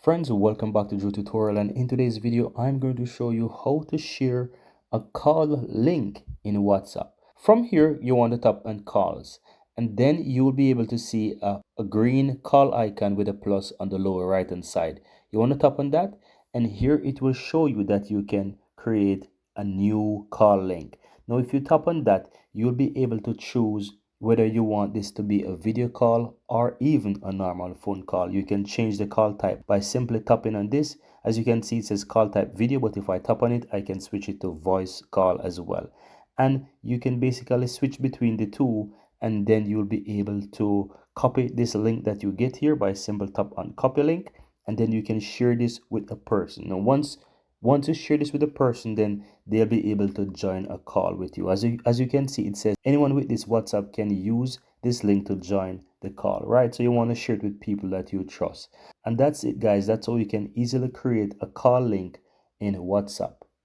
Friends, welcome back to Drew Tutorial, and in today's video I'm going to show you how to share a call link in WhatsApp. From here you want to tap on calls, and then you will be able to see a green call icon with a plus on the lower right hand side. You want to tap on that, and here it will show you that you can create a new call link. Now if you tap on that, you'll be able to choose whether you want this to be a video call or even a normal phone call. You can change the call type by simply tapping on this. As you can see, it says call type video, but if I tap on it, I can switch it to voice call as well. And you can basically switch between the two, and then you'll be able to copy this link that you get here by simple tap on copy link, and then you can share this with a person. Now once you share this with a person, then they'll be able to join a call with you. As you can see, it says anyone with this WhatsApp can use this link to join the call, right? So you want to share it with people that you trust. And that's it, guys. That's how you can easily create a call link in WhatsApp.